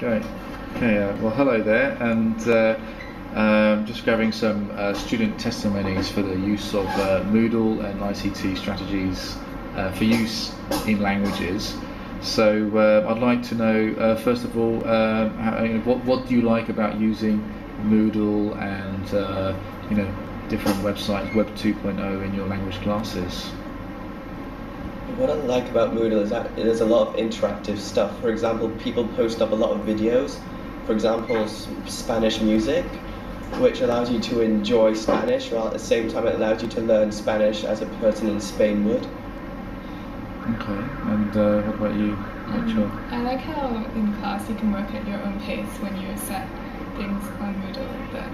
Great. Okay, well, hello there, and just grabbing some student testimonies for the use of Moodle and ICT strategies for use in languages. So I'd like to know, first of all, what do you like about using Moodle and different websites, Web 2.0 in your language classes? What I like about Moodle is that there's a lot of interactive stuff. For example, people post up a lot of videos. For example, Spanish music, which allows you to enjoy Spanish, while at the same time it allows you to learn Spanish as a person in Spain would. Okay, and what about you, Rachel? I like how in class you can work at your own pace when you set things on Moodle, that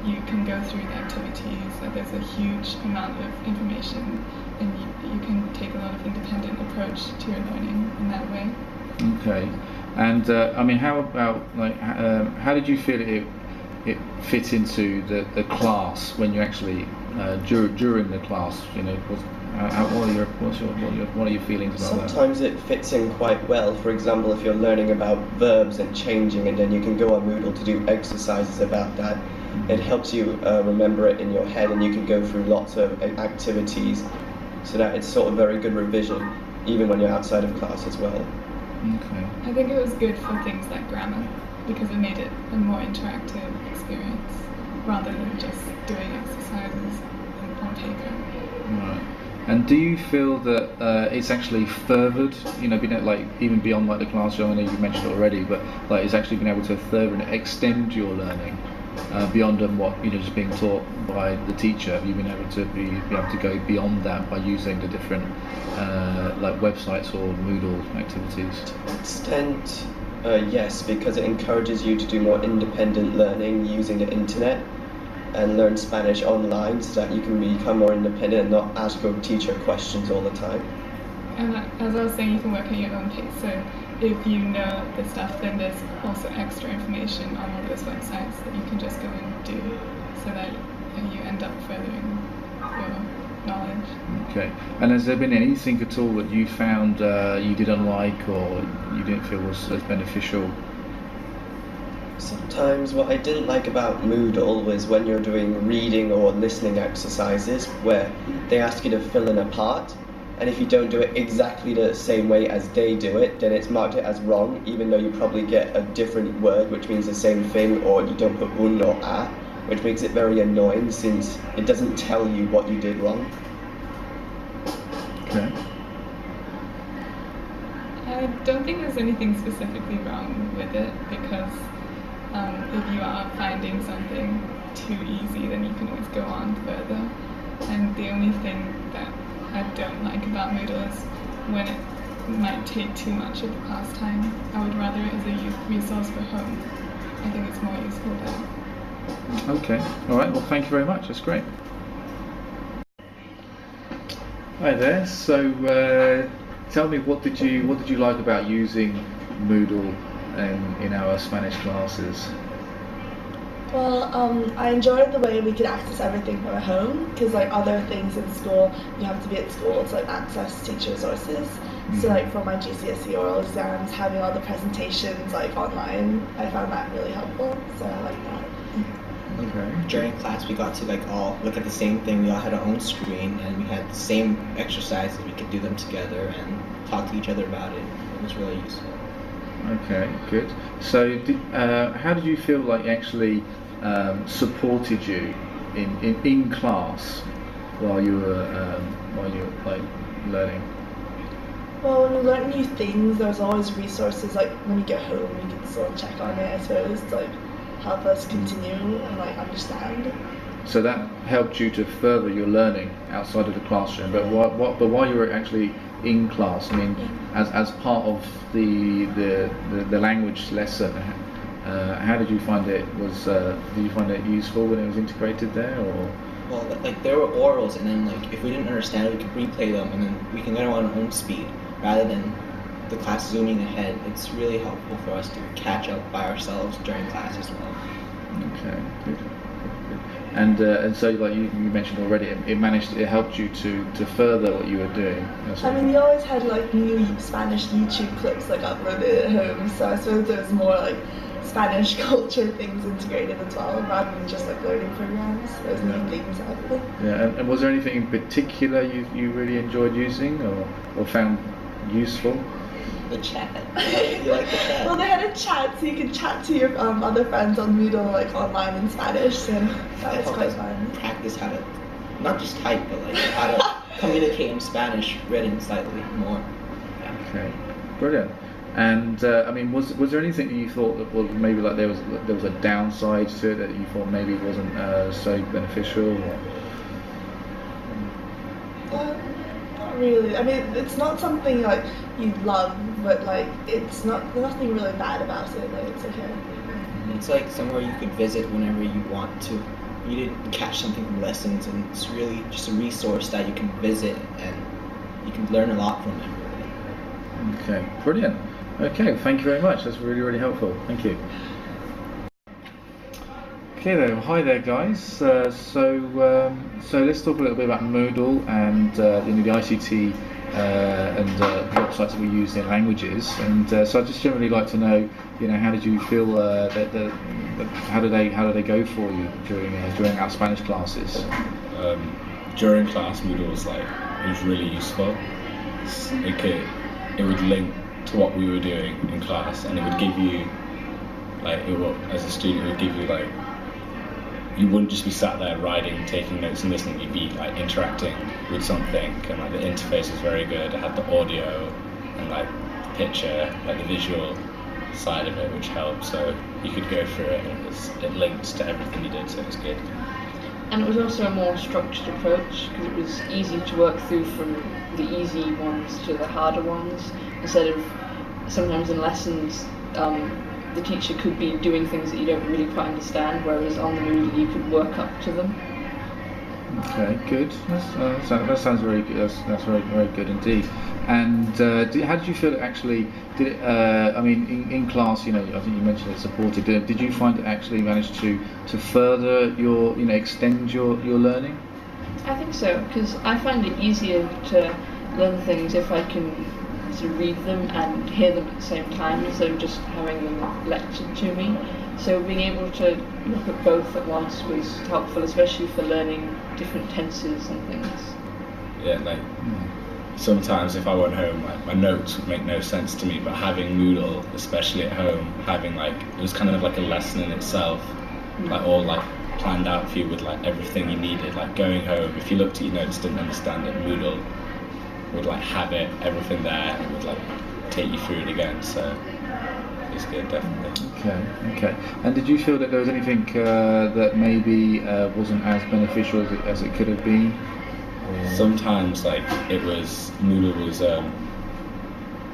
you can go through the activities, that there's a huge amount of information, and you can take a lot of independent approach to your learning in that way. Okay, and how about how did you feel it fit into the class when you actually during the class? What are your feelings about that? Sometimes it fits in quite well. For example, if you're learning about verbs and changing, and then you can go on Moodle to do exercises about that. It helps you remember it in your head, and you can go through lots of activities, so that it's sort of very good revision, even when you're outside of class as well. Okay. I think it was good for things like grammar, because it made it a more interactive experience, rather than just doing exercises on paper. Right. And do you feel that it's actually furthered, even beyond the classroom? I know you mentioned it already, but it's actually been able to further and extend your learning beyond what just being taught by the teacher? Have you been able to be able to go beyond that by using the different websites or Moodle activities? To an extent, yes, because it encourages you to do more independent learning using the internet and learn Spanish online, so that you can become more independent and not ask your teacher questions all the time. And as I was saying, you can work at your own pace. So if you know the stuff, then there's also extra information on all those websites that you can just go and do, so that you end up furthering your knowledge. Okay. And has there been anything at all that you found you didn't like or you didn't feel was as beneficial? Sometimes what I didn't like about Moodle was when you're doing reading or listening exercises where they ask you to fill in a part, and if you don't do it exactly the same way as they do it, then it's marked as wrong, even though you probably get a different word which means the same thing, or you don't put un or a, which makes it very annoying since it doesn't tell you what you did wrong. Okay. I don't think there's anything specifically wrong with it, because if you are finding something too easy, then you can always go on further. And the only thing that I don't like about Moodle is when it might take too much of the class time. I would rather it as a resource for home. I think it's more useful there. Okay. All right. Well, thank you very much. That's great. Hi there. So, tell me, what did you like about using Moodle in our Spanish classes? Well, I enjoyed the way we could access everything from home, because other things in school, you have to be at school to access teacher resources. So for my GCSE oral exams, having all the presentations online, I found that really helpful, so I like that. Okay. During class, we got to all look at the same thing. We all had our own screen, and we had the same exercises. We could do them together and talk to each other about it. It was really useful. Okay, good. So, how did you feel actually supported you in class while you were learning? Well, when we learn new things, there's always resources. When we get home, we can still check on it, I suppose, to help us continue and understand. So that helped you to further your learning outside of the classroom. But while you were actually in class, as part of the language lesson, how did you find it? Did you find it useful when it was integrated there, or? Well, there were orals, and then if we didn't understand it, we could replay them, and then we can learn on our own speed rather than the class zooming ahead. It's really helpful for us to catch up by ourselves during class as well. Okay, good. And so like you mentioned already, it helped you to further what you were doing. I mean, you always had like new Spanish YouTube clips like uploaded at home, so I suppose there was more like Spanish culture things integrated as well, rather than just like learning programs. There's new things out of it. Yeah, and was there anything in particular you really enjoyed using or found useful? The chat. You like the chat? Well, they had a chat, so you could chat to your other friends on Moodle like online in Spanish, so that was quite fun. Practice how to, not just type, but like how to communicate in Spanish, written slightly more. Yeah. Okay, brilliant. And I mean, was there anything that you thought that was maybe like there was a downside to it that you thought maybe wasn't so beneficial? Or? Not really. I mean, it's not something like you love, but like it's nothing really bad about it. Like it's okay. It's like somewhere you could visit whenever you want to. You didn't catch something from lessons, and it's really just a resource that you can visit and you can learn a lot from it. Really. Okay, brilliant. Okay, thank you very much. That's really, really helpful. Thank you. Okay then, hi there guys. So let's talk a little bit about Moodle and the ICT and websites that we use in languages. And so I'd just generally like to know, how did you feel? How did they go for you during our Spanish classes? During class, Moodle was really useful. It would link to what we were doing in class, and it would give you as a student, it would give you you wouldn't just be sat there writing, taking notes and listening, you'd be interacting with something, and the interface was very good. It had the audio and the picture, the visual side of it, which helped, so you could go through it and it linked to everything you did, so it was good. And it was also a more structured approach because it was easy to work through from the easy ones to the harder ones, instead of sometimes in lessons the teacher could be doing things that you don't really quite understand, whereas on the Moodle you could work up to them. Okay, good. That sounds very good. That's very, very good indeed. And how did you feel it actually? Did it? I mean, in class, I think you mentioned it supported. Did you find it actually managed to further your, extend your learning? I think so, because I find it easier to learn things if I can sort of read them and hear them at the same time instead of just having them lectured to me. So being able to look at both at once was helpful, especially for learning different tenses and things. Yeah, sometimes if I went home, my notes would make no sense to me, but having Moodle, especially at home, having it was kind of like a lesson in itself, all planned out for you with everything you needed. Going home, if you looked at your notes, didn't understand it, Moodle would have it, everything there, and it would take you through it again. So it's good, definitely. Okay. And did you feel that there was anything that maybe wasn't as beneficial as it could have been? Or? Sometimes Moodle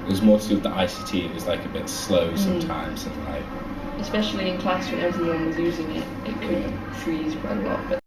was more to do with the ICT. It was a bit slow sometimes, and especially in class when everyone was using it, it could freeze quite a lot. But